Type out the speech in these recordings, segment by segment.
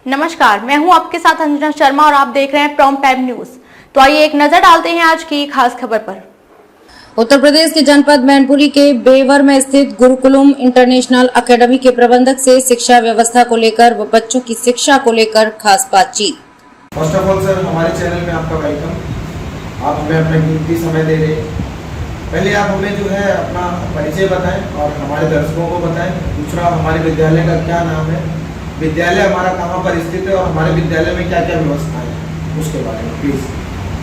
नमस्कार, मैं हूं आपके साथ अंजना शर्मा और आप देख रहे हैं प्राइम टाइम न्यूज। तो आइए एक नजर डालते हैं आज की खास खबर पर। उत्तर प्रदेश के जनपद मैनपुरी के बेवर में स्थित गुरुकुलम इंटरनेशनल एकेडमी के प्रबंधक से शिक्षा व्यवस्था को लेकर व बच्चों की शिक्षा को लेकर खास बातचीत। फर्स्ट ऑफ ऑल सर, हमारे चैनल में आपका वेलकम। आप हमें अपना कीमती समय दे रहे हैं। पहले आप हमें जो है अपना परिचय बताएं और हमारे दर्शकों को बताएं। दूसरा, हमारे विद्यालय का क्या नाम है, विद्यालय हमारा कहाँ पर स्थित है और हमारे विद्यालय में क्या क्या व्यवस्थाएं हैं, उसके बारे में प्लीज।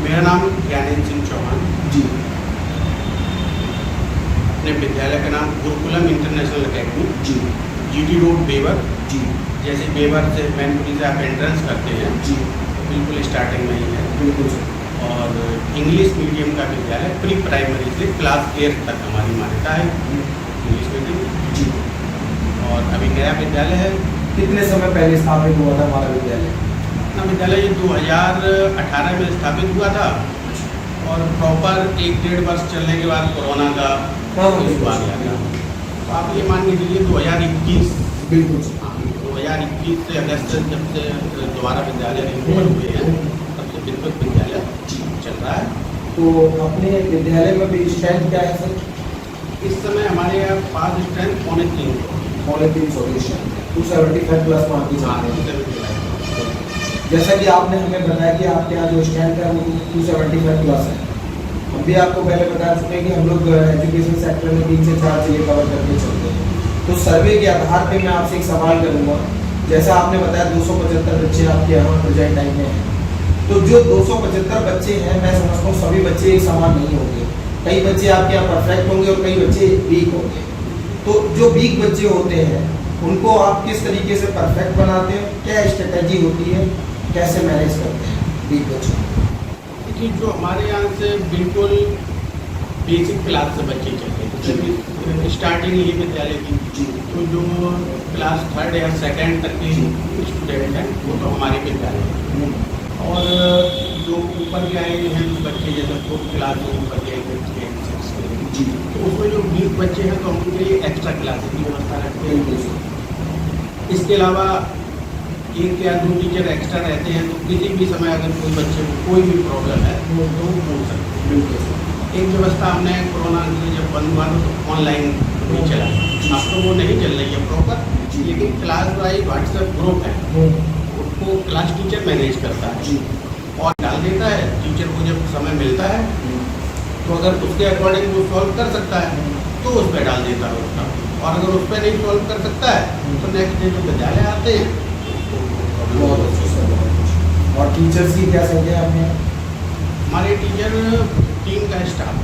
मेरा नाम ज्ञानेंद्र सिंह चौहान जी। अपने विद्यालय का नाम गुरुकुलम इंटरनेशनल एकेडमी जी। GT road Bewar. जी। जैसे बेवर से मैनपुरी से आप एंट्रेंस करते हैं जी, तो बिल्कुल स्टार्टिंग में ही है। बिल्कुल सर। और इंग्लिश मीडियम का विद्यालय प्री प्राइमरी से क्लास 8 तक हमारी मान्यता है इंग्लिश मीडियम। जी। और अभी नया विद्यालय है। कितने समय पहले स्थापित हुआ था हमारा विद्यालय? अपना विद्यालय 2018 में स्थापित हुआ था और प्रॉपर 1-1.5 वर्ष चलने के बाद कोरोना का इशू आ गया था। तो आप ये मान के चलिए 2021, बिल्कुल 2021 से अगस्त जब से दोबारा विद्यालय रिन्यूअल हुए हैं तब से विद्युत विद्यालय चल रहा है। तो अपने विद्यालय में भी स्ट्रेंथ क्या है सर? इस समय हमारे यहाँ पास स्ट्रेंथ 350 275 प्लस मान के चल रहे हैं। जैसा कि आपने हमें बताया कि आपके यहाँ जो स्ट्रेंथ है वो 275 प्लस है। हम भी आपको पहले बता चुके हैं कि हम लोग एजुकेशन सेक्टर में 3 से 4 चीज़ें कवर करके चलते हैं। तो सर्वे के आधार पे मैं आपसे एक सवाल करूँगा। जैसा आपने बताया 275 बच्चे आपके यहाँ प्रेजेंट टाइम में हैं, तो जो 275 बच्चे हैं, मैं समझता हूँ सभी बच्चे एक समान नहीं होंगे। कई बच्चे आपके यहाँ परफेक्ट होंगे और कई बच्चे वीक होंगे। तो जो वीक बच्चे होते हैं उनको आप किस तरीके से परफेक्ट बनाते हैं, क्या स्ट्रेटजी होती है, कैसे मैनेज करते हैं वीक बच्चों? देखिए, जो हमारे यहाँ से बिल्कुल बेसिक क्लास से बच्चे चलते हैं, स्टार्टिंग ये विद्यालय की, तो जो क्लास 3rd या 2nd तक के स्टूडेंट हैं वो तो हमारे विद्यालय हैं। और जो ऊपर के आए हैं बच्चे, जैसे 4th क्लास में ऊपर के 5th के 6th के, तो उसमें जो वीक बच्चे हैं तो हम उनके लिए एक्स्ट्रा क्लासेस की व्यवस्था रखते हैं। इसके अलावा 1 या 2 टीचर एक्स्ट्रा रहते हैं, तो किसी भी समय अगर कोई बच्चे को कोई भी प्रॉब्लम है तो वो पूछ सकते हैं। एक व्यवस्था हमने कोरोना से जब बंद हुआ तो ऑनलाइन भी चला, अब तो वो नहीं चल रही है प्रॉपर, लेकिन क्लास वाइज व्हाट्सएप ग्रुप है, उसको क्लास टीचर मैनेज करता है और डाल देता है। टीचर को जब समय मिलता है तो अगर उसके अकॉर्डिंग वो सॉल्व कर सकता है तो उस पर डाल देता है उसका, और अगर उस पर नहीं सॉल्व कर सकता है तो नेक्स्ट डे जो विद्यालय आते हैं। और टीचर्स की क्या संख्या है अपने? हमारे टीचर टीम का स्टाफ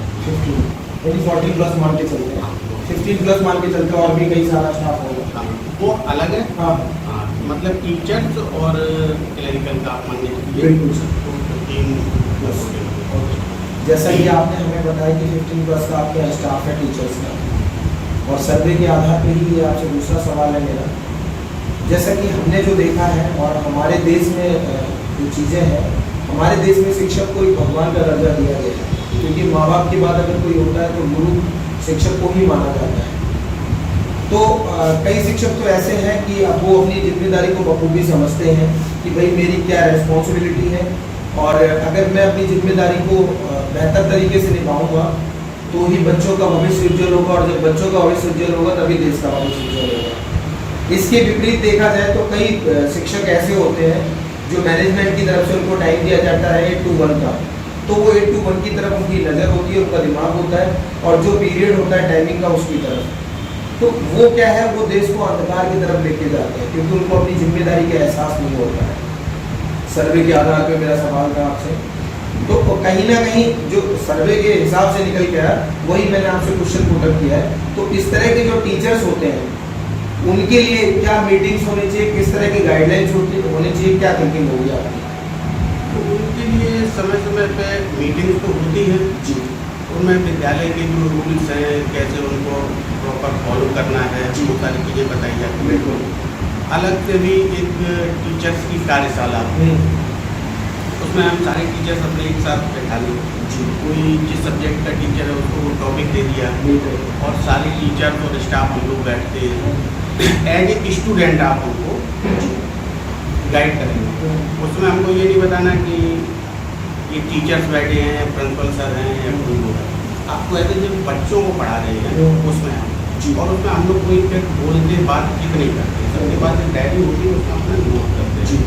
40 प्लस मान के चलते हैं, 15 प्लस मान के चलते हैं, और भी कई सारा स्टाफ होगा। वो अलग है। हाँ, मतलब टीचर्स और क्लरिकल का मान लीजिए बिल्कुल सर। 15 प्लस। जैसा कि आपने हमें बताया कि 15 प्लस का आपका स्टाफ है टीचर्स का, और सर्वे के आधार पर ही आपसे दूसरा सवाल है मेरा। जैसा कि हमने जो देखा है और हमारे देश में जो चीज़ें हैं, हमारे देश में शिक्षक को एक भगवान का दर्जा दिया गया है, क्योंकि माँ बाप के बाद अगर कोई होता है तो गुरु शिक्षक को ही माना जाता है। तो कई शिक्षक तो ऐसे हैं कि अब वो अपनी जिम्मेदारी को बखूबी समझते हैं कि भाई मेरी क्या रिस्पॉन्सिबिलिटी है, और अगर मैं अपनी जिम्मेदारी को बेहतर तरीके से निभाऊंगा तो ही बच्चों का भविष्य उज्जवल होगा, और जब बच्चों का भविष्य उज्जवल होगा तभी देश का भविष्य उज्जवल होगा। इसके विपरीत देखा जाए तो कई शिक्षक ऐसे होते हैं जो मैनेजमेंट की तरफ से उनको टाइम दिया जाता है 8 to 1 का, तो वो 8 to 1 की तरफ उनकी नज़र होती है, उनका दिमाग होता है, और जो पीरियड होता है टाइमिंग का उसकी तरफ, तो वो क्या है, वो देश को अंधकार की तरफ लेके जाते हैं, क्योंकि उनको अपनी जिम्मेदारी का एहसास नहीं होता है। सर्वे के आधार पर मेरा सवाल था आपसे, तो कहीं ना कहीं जो सर्वे के हिसाब से निकल के आया वही मैंने आपसे क्वेश्चन पुट अप किया है। तो इस तरह के जो टीचर्स होते हैं उनके लिए क्या मीटिंग्स होनी चाहिए, किस तरह की गाइडलाइंस होनी चाहिए, क्या थिंकिंग होगी आपकी? तो उनके लिए समय समय पे मीटिंग्स तो होती है जी, उनमें विद्यालय के जो रूल्स हैं कैसे उनको प्रॉपर फॉलो करना है वो सारी चीज़ें बताई जाती है। बिल्कुल। अलग से भी एक टीचर्स की कार्यशाला, उसमें हम सारे टीचर्स अपने एक साथ बैठा लें, कोई जिस सब्जेक्ट का टीचर है उसको वो टॉपिक दे दिया, और सारे टीचर और स्टाफ हम लोग बैठते हैं। एज ए स्टूडेंट आप उनको गाइड करेंगे। उसमें हमको ये नहीं बताना कि ये टीचर्स बैठे हैं, प्रिंसिपल सर हैं या कोई लोग हैं। आपको ऐसे जब बच्चों को पढ़ा रहे हैं उसमें हम और उसमें हम लोग कोई फिर बोलते बातचीत नहीं करते। सबके पास एक डायरी होती है, उसमें अपना नोट करते हैं।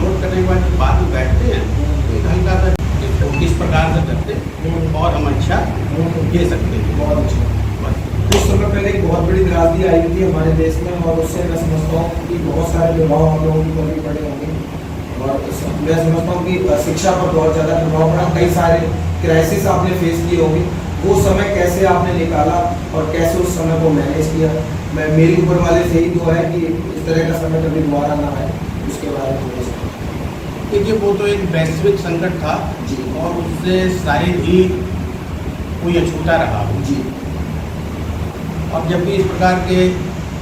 नोट करने के बाद जब बाद में बैठते हैं तो एक हल्का सा इसको किस प्रकार से करते और हम अच्छा दे सकते हैं। बहुत अच्छा। कुछ समय पहले एक बहुत बड़ी त्रासदी आई थी हमारे देश में, और उससे मैं समझता हूँ कि बहुत सारे प्रभाव हम लोगों की भी पड़े होंगे, और मैं समझता हूँ कि शिक्षा पर बहुत ज़्यादा प्रभाव पड़ा। कई सारे क्राइसिस आपने फेस किए होंगे, वो समय कैसे आपने निकाला और कैसे उस समय को मैनेज किया? मैं मेरी ऊपर वाले से ही दुआ है कि इस तरह का समय कभी दोबारा ना आए, उसके बारे में थोड़ा सा। देखिए, वो तो एक वैश्विक संकट था जी, और उससे शायद ही कोई अछूता रहा जी, अब जब भी इस प्रकार के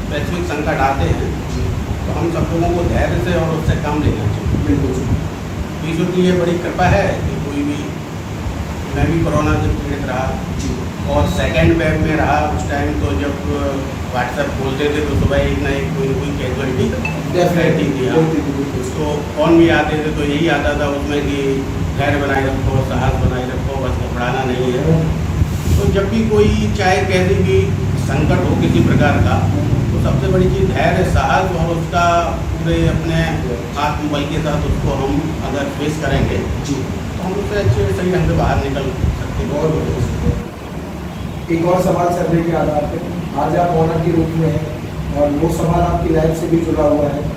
वैश्विक संकट आते हैं जी, तो हम सब लोगों को धैर्य से और उससे काम लेना चाहिए। बिल्कुल ईश्वर की ये बड़ी कृपा है कि कोई भी, मैं भी कोरोना से पीड़ित रहा जी, और सेकेंड वेव में रहा। उस टाइम तो जब व्हाट्सएप खोलते थे तो सुबह एक ना कोई कैजुअलिटी रहती थी। तो फोन भी आते थे तो यही आता था उसमें कि धैर्य बनाए रखो, साहस बनाए रखो, बस घबराना नहीं है। तो जब भी कोई चाहे कैसी भी संकट हो किसी प्रकार का, तो सबसे बड़ी चीज़ धैर्य, साहस और उसका पूरे अपने आत्मबल के साथ उसको हम अगर फेस करेंगे जी, तो हम उससे अच्छे सही ढंग से बाहर निकल सकते हैं। बहुत बढ़िया। एक और सवाल सर्वे के आधार पे, आज आप ऑनर के रूप में हैं और वो सवाल आपकी लाइफ से भी जुड़ा हुआ है।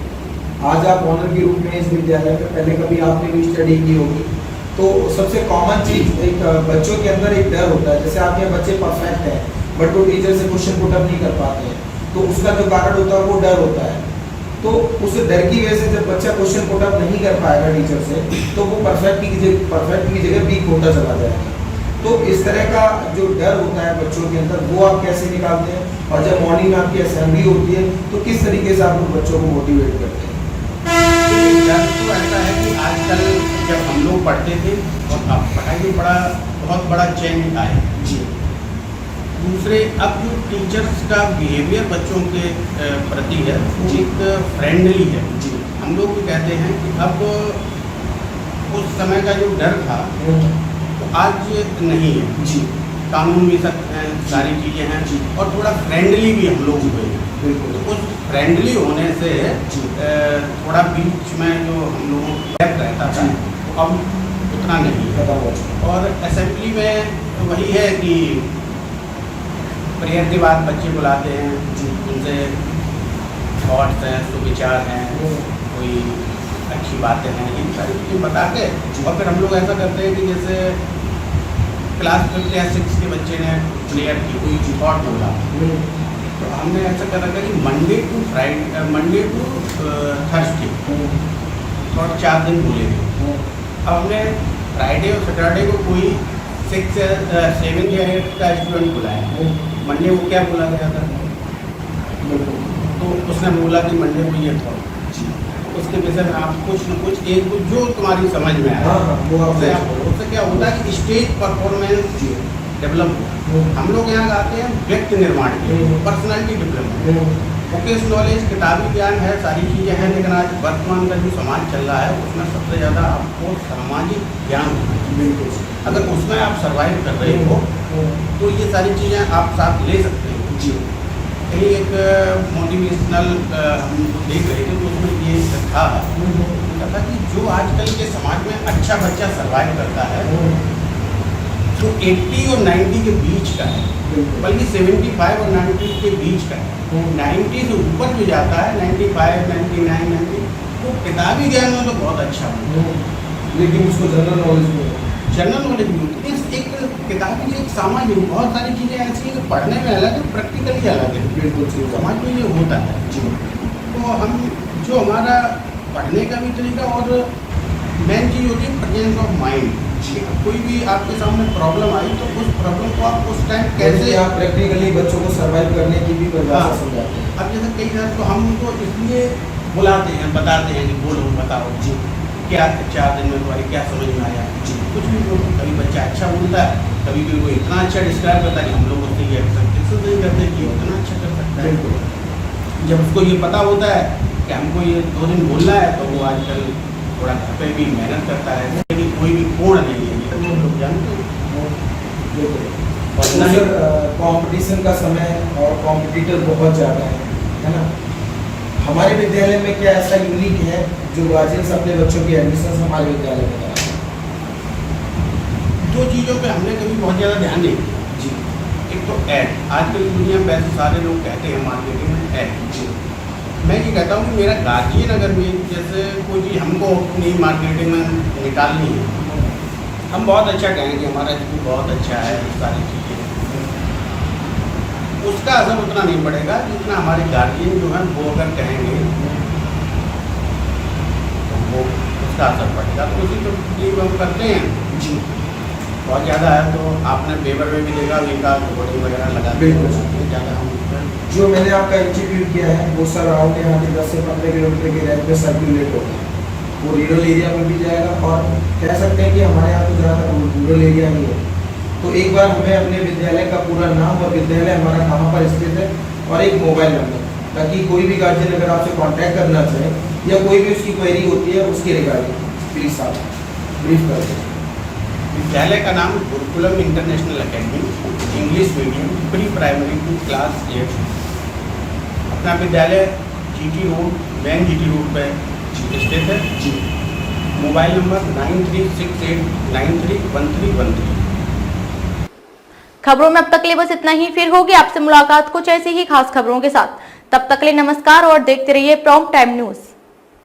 आज आप ऑनर के रूप में इस विद्यालय में, पहले कभी आपने भी स्टडी की होगी, तो सबसे कॉमन चीज एक बच्चों के अंदर एक डर होता है। जैसे आपके बच्चे परफेक्ट हैं बट वो टीचर से क्वेश्चन पुट अप नहीं कर पाते हैं, तो उसका जो कारण होता है वो डर होता है। तो उस डर की वजह से जब बच्चा क्वेश्चन पुट अप नहीं कर पाएगा टीचर से, तो वो परफेक्ट की जगह वीक होता चला जाएगा। तो इस तरह का जो डर होता है बच्चों के अंदर, वो आप कैसे निकालते हैं? और जब मॉर्निंग में आपकी असेंबली होती है तो किस तरीके से आप उन बच्चों को मोटिवेट करते हैं? डर तो ऐसा है कि आजकल जब हम लोग पढ़ते थे और अब पढ़ाई में बहुत बड़ा चेंज आया जी, दूसरे, अब जो टीचर्स का बिहेवियर बच्चों के प्रति है वो जी, एक फ्रेंडली है जी, हम लोग भी कहते हैं कि अब उस समय का जो डर था तो आज नहीं है। जी, कानून भी सख्त हैं, सारी चीज़ें हैं जी, और थोड़ा फ्रेंडली भी हम लोग हुए हैं। बिल्कुल, तो उस फ्रेंडली होने से जी, थोड़ा बीच में जो हम लोगों को गैप रहता था जी, वो अब उतना नहीं है। खत्म हो चुका। और असेंबली में तो वही है कि प्रेयर के बाद बच्चे बुलाते हैं, जी, उनसे थॉट्स हैं, सुविचार हैं, कोई अच्छी बातें हैं, इन सारी चीज़ें बता के और फिर हम लोग ऐसा करते हैं कि जैसे क्लास 5 या 6 के बच्चे ने प्रेयर की, कोई थॉट बोला, तो हमने ऐसा कर रखा कि मंडे टू थर्सडे थॉट 4 दिन बोलेंगे। अब हमने फ्राइडे और सैटरडे को कोई 6 या 7 या 8 का स्टूडेंट बुलाया। मंडे को क्या बोला गया था, तो उसने बोला कि मंडे को ये थॉट, उसके विषय में आप कुछ न कुछ एक जो तुम्हारी समझ में आया, उससे क्या होता है कि स्टेज परफॉर्मेंस डेवलप हो। हम लोग यहाँ गाते हैं व्यक्ति निर्माण के, पर्सनैलिटी डेवलपमेंट, वोकेशनल नॉलेज, किताबी ज्ञान है, सारी चीज़ें हैं, लेकिन आज वर्तमान का जो समाज चल रहा है उसमें सबसे ज़्यादा आपको सामाजिक ज्ञान होना चाहिए। अगर उसमें आप सर्वाइव कर रहे हो तो ये सारी चीज़ें आप साथ ले सकते हैं। जी, कहीं एक मोटिवेशनल हम देख रहे थे तो उसमें ये था कि जो आजकल के समाज में अच्छा बच्चा सर्वाइव करता है जो 80 और 90 के बीच का है, बल्कि 75 और 90 के बीच का है। 90 से ऊपर भी जाता है, 95, 99, 90, तो किताबी ज्ञान में तो बहुत अच्छा है, लेकिन उसको जनरल नॉलेज में जनरल नॉलेज भी होती है। एक किताबी एक सामाजिक बहुत सारी चीज़ें ऐसी हैं कि पढ़ने में अलग है, प्रैक्टिकली अलग है। बिल्कुल सही बात। समाज में ये होता है। तो हम जो हमारा पढ़ने का भी तरीका और मेन चीज़ होती है प्रेजेंस ऑफ माइंड। कोई भी आपके सामने प्रॉब्लम आई तो उस प्रॉब्लम को आप उस टाइम कैसे आप प्रैक्टिकली बच्चों को सर्वाइव करने की भी परिभाषा समझाते हैं। अब जैसे कई बार तो हम उनको इसलिए बुलाते हैं, बताते हैं कि बोलो, बताओ जी क्या 4 दिन में तुम्हारी क्या समझ में आया जी, कुछ भी बोलो। कभी बच्चा अच्छा बोलता है, कभी भी कोई इतना अच्छा डिस्क्राइब करता है कि हम लोग उससे ये एक्सपेक्टेशन नहीं करते कि इतना अच्छा कर सकता है। जब उसको ये पता होता है कि कि हमको ये 2 दिन बोलना है, तो वो आजकल थोड़ा घर पे भी मेहनत करता है, लेकिन कोई भी कोड नहीं है, ये तो लोग जानते हैं। और ना ही सर कंपटीशन का समय है और कॉम्पिटिटर बहुत ज़्यादा है ना। हमारे विद्यालय में क्या ऐसा यूनिक है जो गार्जियंस अपने बच्चों की एडमिशन हमारे विद्यालय में कराते हैं? 2 चीज़ों पे हमने कभी बहुत ज़्यादा ध्यान नहीं दिया। जी एक तो ऐड, आजकल की दुनिया में वैसे सारे लोग कहते हैं मार्केटिंग में ऐड। जी मैं ये कहता हूँ कि मेरा गार्जियन अगर भी जैसे कोई चीज़ हमको अपनी मार्केटिंग में निकालनी है, हम बहुत अच्छा कहें कि हमारा स्कूल बहुत अच्छा है, सारी चीज़ें, उसका असर उतना नहीं पड़ेगा जितना हमारे गार्जियन जो है वो अगर कहेंगे तो वो उसका असर पड़ेगा। तो उसी तो ये हम करते हैं जी बहुत ज़्यादा है, तो आपने पेपर में भी देखा उनका बोर्डिंग वगैरह लगा बिल्कुल। ज़्यादा हम जो मैंने आपका इंस्टीट्यूट किया है वो सर अराउंड यहाँ के 10 से 15 किलोमीटर के रेंज में सर्कुलेट होगा, वो रूरल एरिया में भी जाएगा और कह सकते हैं कि हमारे यहाँ तो ज़्यादातर रूरल एरिया ही है। तो एक बार हमें अपने विद्यालय का पूरा नाम और विद्यालय हमारा कहाँ पर स्थित है और एक मोबाइल नंबर, ताकि कोई भी गार्जियन अगर आपसे कांटेक्ट करना चाहे या कोई भी उसकी क्वेरी होती है उसके रिगार्डिंग प्लीज़ आप ब्रीफ कर दें। विद्यालय का नाम Gurukulam international academy, English medium, pre primary to class 8। अपना विद्यालय GT road, main GT road पर स्थित है। जी मोबाइल नंबर 9368931313। खबरों में अब तक के लिए बस इतना ही। फिर होगी आपसे मुलाकात कुछ ऐसी ही खास खबरों के साथ। तब तक के लिए नमस्कार और देखते रहिए प्रॉम्प्ट टाइम न्यूज।